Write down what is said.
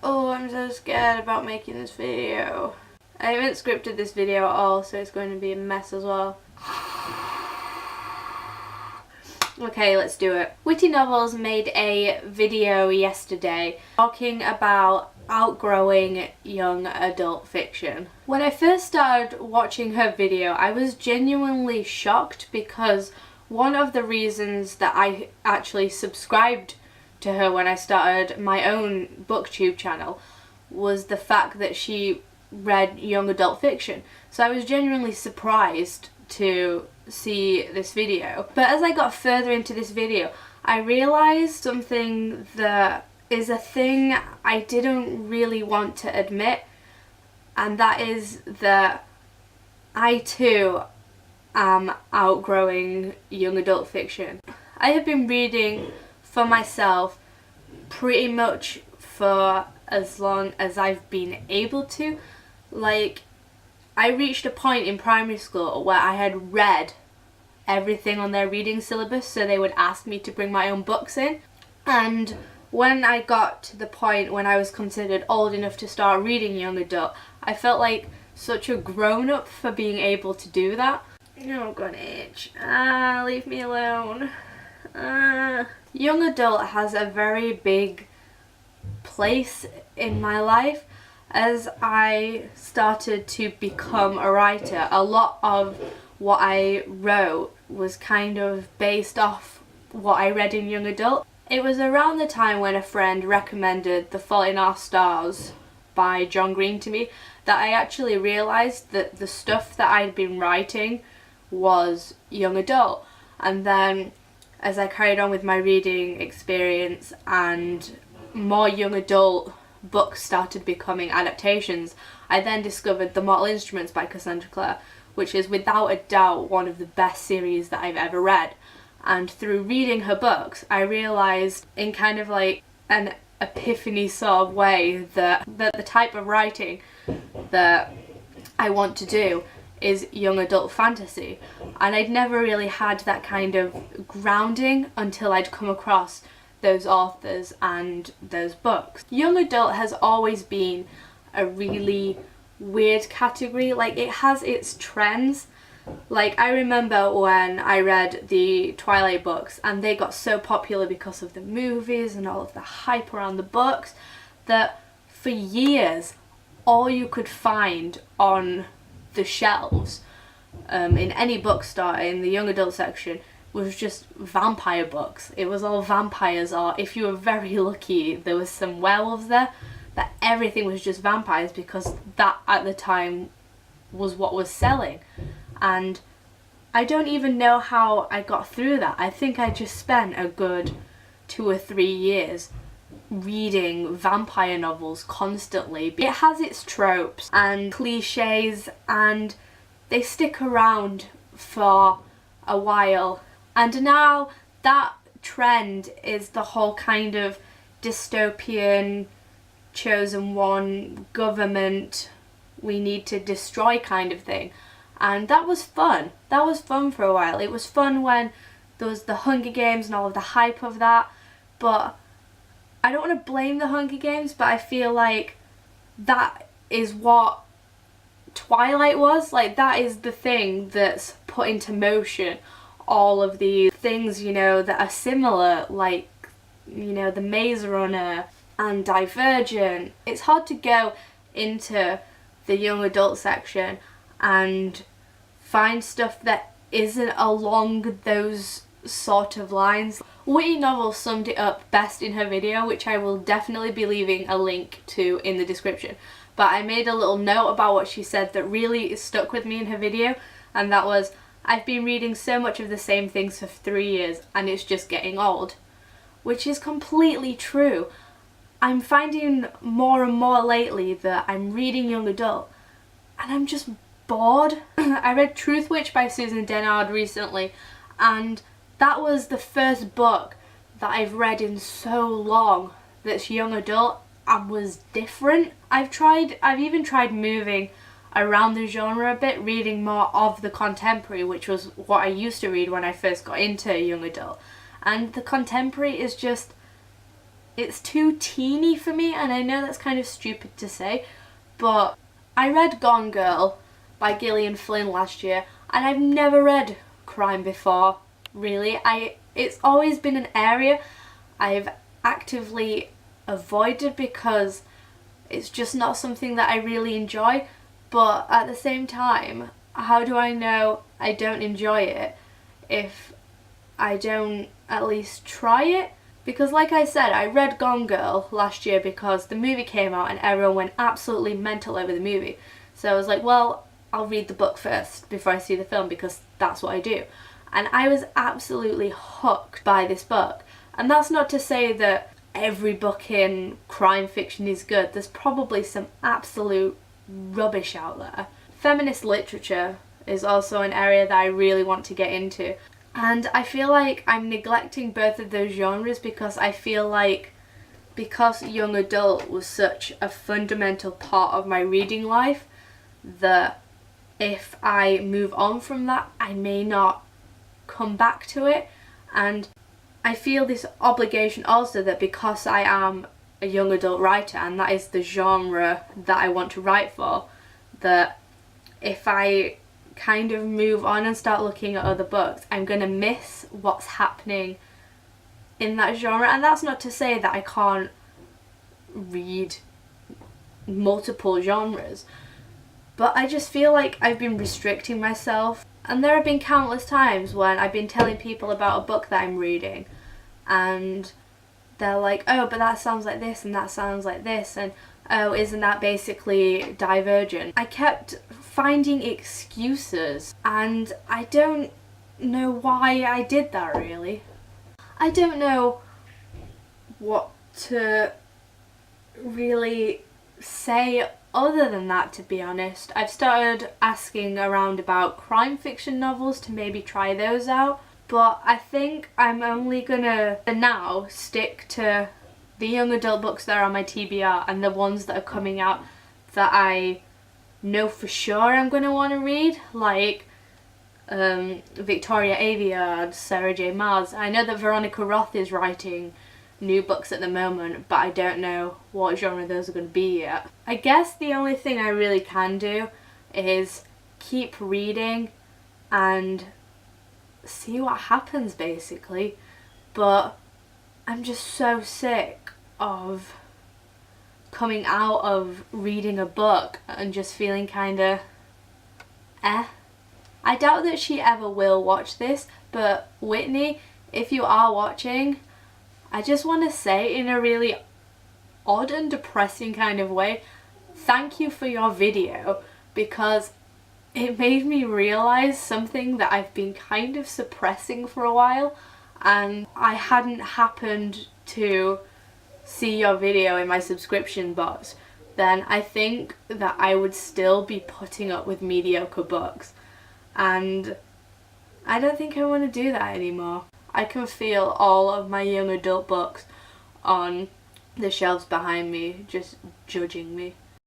Oh, I'm so scared about making this video. I haven't scripted this video at all, so it's going to be a mess as well. Okay, let's do it. Witty Novels made a video yesterday talking about outgrowing young adult fiction. When I first started watching her video, I was genuinely shocked because one of the reasons that I actually subscribed to her when I started my own booktube channel was the fact that she read young adult fiction. So I was genuinely surprised to see this video. But as I got further into this video, I realised something that is a thing I didn't really want to admit, and that is that I too am outgrowing young adult fiction. I have been reading for myself pretty much for as long as I've been able to. Like, I reached a point in primary school where I had read everything on their reading syllabus, so they would ask me to bring my own books in. And when I got to the point when I was considered old enough to start reading young adult, I felt like such a grown-up for being able to do that. Oh, God, itch. Leave me alone. Young adult has a very big place in my life. As I started to become a writer, a lot of what I wrote was kind of based off what I read in young adult. It was around the time when a friend recommended The Fault in Our Stars by John Green to me that I actually realised that the stuff that I'd been writing was young adult. And then as I carried on with my reading experience and more young adult books started becoming adaptations, I then discovered The Mortal Instruments by Cassandra Clare, which is without a doubt one of the best series that I've ever read. And through reading her books, I realised in kind of like an epiphany sort of way that the type of writing that I want to do is young adult fantasy. And I'd never really had that kind of grounding until I'd come across those authors and those books. Young adult has always been a really weird category. Like, it has its trends. Like, I remember when I read the Twilight books and they got so popular because of the movies and all of the hype around the books that for years all you could find on the shelves in any bookstore in the young adult section was just vampire books. It was all vampires, or if you were very lucky there was some werewolves there, but everything was just vampires because that at the time was what was selling. And I don't even know how I got through that. I think I just spent a good 2 or 3 years reading vampire novels constantly. It has its tropes and cliches and they stick around for a while. And now that trend is the whole kind of dystopian, chosen one, government, we need to destroy kind of thing. And that was fun. That was fun for a while. It was fun when there was the Hunger Games and all of the hype of that. But I don't want to blame the Hunger Games, but I feel like that is what Twilight was. Like, that is the thing that's put into motion all of these things, you know, that are similar, like, you know, the Maze Runner and Divergent. It's hard to go into the young adult section and find stuff that isn't along those sort of lines. Witty Novels summed it up best in her video, which I will definitely be leaving a link to in the description. But I made a little note about what she said that really stuck with me in her video, and that was, I've been reading so much of the same things for 3 years and it's just getting old. Which is completely true. I'm finding more and more lately that I'm reading young adult and I'm just bored. I read Truth Witch by Susan Dennard recently, and that was the first book that I've read in so long that's young adult and was different. I've even tried moving around the genre a bit, reading more of the contemporary, which was what I used to read when I first got into young adult. And the contemporary is just it's too teeny for me, and I know that's kind of stupid to say, but I read Gone Girl by Gillian Flynn last year, and I've never read crime before, really. It's always been an area I've actively avoided because it's just not something that I really enjoy, but at the same time, how do I know I don't enjoy it if I don't at least try it? Because like I said, I read Gone Girl last year because the movie came out and everyone went absolutely mental over the movie. So I was like, well, I'll read the book first before I see the film because that's what I do. And I was absolutely hooked by this book. And that's not to say that every book in crime fiction is good. There's probably some absolute rubbish out there. Feminist literature is also an area that I really want to get into. And I feel like I'm neglecting both of those genres because I feel like because young adult was such a fundamental part of my reading life that if I move on from that, I may not come back to it. And I feel this obligation also that because I am a young adult writer and that is the genre that I want to write for, that if I kind of move on and start looking at other books, I'm going to miss what's happening in that genre. And that's not to say that I can't read multiple genres, but I just feel like I've been restricting myself. And there have been countless times when I've been telling people about a book that I'm reading and they're like, oh, but that sounds like this and that sounds like this, and oh, isn't that basically Divergent? I kept finding excuses and I don't know why I did that really. I don't know what to really say other than that, to be honest. I've started asking around about crime fiction novels to maybe try those out, but I think I'm only gonna, for now, stick to the young adult books that are on my TBR and the ones that are coming out that I know for sure I'm gonna want to read, like Victoria Aveyard, Sarah J Maas. I know that Veronica Roth is writing new books at the moment, but I don't know what genre those are going to be yet. I guess the only thing I really can do is keep reading and see what happens basically, but I'm just so sick of coming out of reading a book and just feeling kinda I doubt that she ever will watch this, but Whitney, if you are watching, I just want to say in a really odd and depressing kind of way, thank you for your video, because it made me realise something that I've been kind of suppressing for a while, and I hadn't happened to see your video in my subscription box, then I think that I would still be putting up with mediocre books, and I don't think I want to do that anymore. I can feel all of my young adult books on the shelves behind me just judging me.